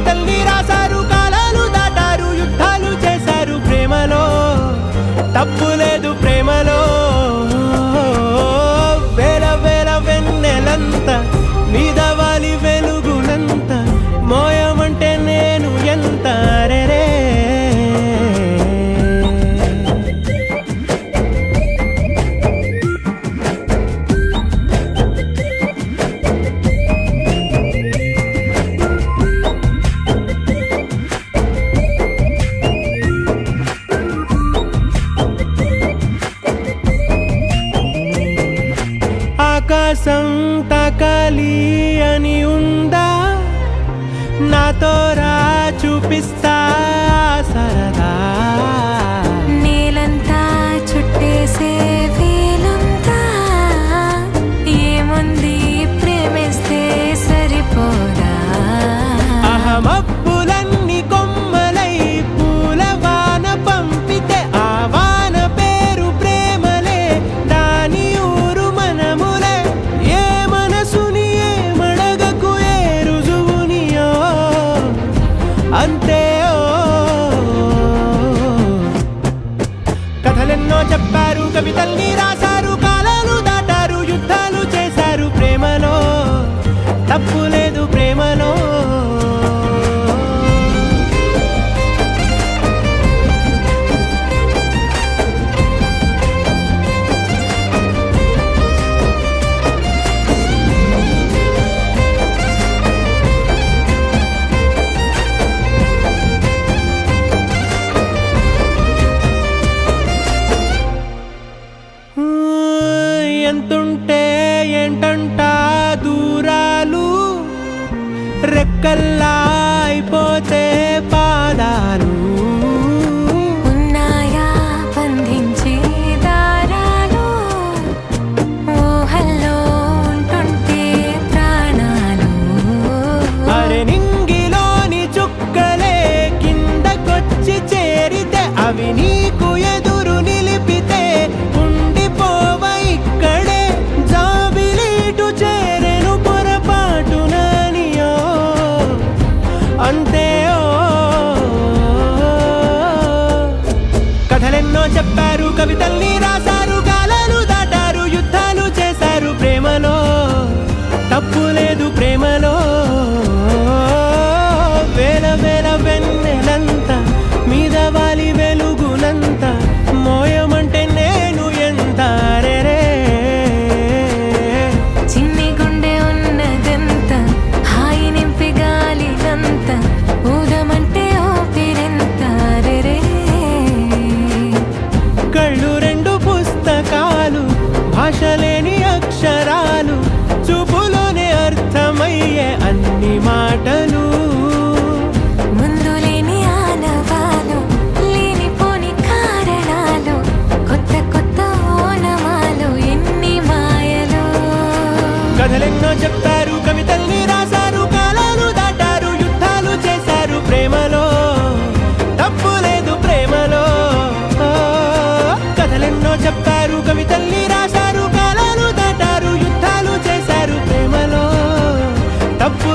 కవితల్ని రాశారు, కాలాలు దాటారు, యుద్ధాలు చేశారు ప్రేమలో. తప్పు లేదు ప్రేమలో. వేల వేల వెన్నెలంత మీద వాలి వెలుగునంత మోయమంటే నేను ఎంత రే. ఆకాశం తాకాలి అని ఉందా, నాతో రా చూపిస్తా సరదా. నేలంతా చుట్టేసే వీలుందా, ఏముంది ప్రేమిస్తే సరిపోదా. అహమప్పులన్నీ కొమ్మలై పూలవాన పంపితే ఆ వాన పేరు ప్రేమలే, దాని ఊరు మనములే. ఏ మనసుని ఏ మడగకు ఏ రుజువునియో అంతే. కథలెన్నో చెప్పారు, కవితల్ని రాశారు, కాలాలు దాటారు, యుద్ధాలు చేశారు ప్రేమలో. తప్పు లేదు ప్రేమలో. ఎంతుంటే ఏంటంట దూరాలు, రెక్కల్లా అయిపోతే పాదాలు. ఉన్నాయా బంధించే దారాలు, ఊహల్లో ఉంటుంటే ప్రాణాలు. అరే నింగిలోని చుక్కలే కిందకొచ్చి చేరితే, అవి నీకు ఎదురు నిలిపితే ఉండిపోవ ఇక్కడే. జాబిలీటు చేరెను పొరపాటుననియో అంతే. కథలెన్నో చెప్పారు, కవితల్ని రాశారు, కాలాలు దాటారు, యుద్ధాలు చేశారు ప్రేమలో. తప్పు లేదు ప్రేమలో. వేల వేల వెన్నెలంత మీద వాలి వెలుగునంత మోయమంటే నేను ఎంత రే. చిన్ని గుండె ఉన్నదంత హాయి నింపి గాలినంత ఊదమంటే ఊపిరెంత రే. కళ్ళు రెండు పుస్తకాలు, భాష లేని అక్షరాలు, చూపులోనే అర్థమయ్యే అన్ని మాటలు. ముందు లేని ఆనవాలు, లేనిపోని కారణాలు, కొత్త కొత్త ఓనమాలు, ఎన్ని మాయలు. కథలెన్నో చెప్పారు, కవితల్ని రాశారు, కాలాలు దాటారు, యుద్ధాలు చేశారు ప్రేమలో. తప్పు లేదు ప్రేమలో. కథలెన్నో చెప్పారు, కవితల్ని రాశారు, కాలాలు దాటారు, యుద్ధాలు చేశారు ప్రేమలో. తప్పు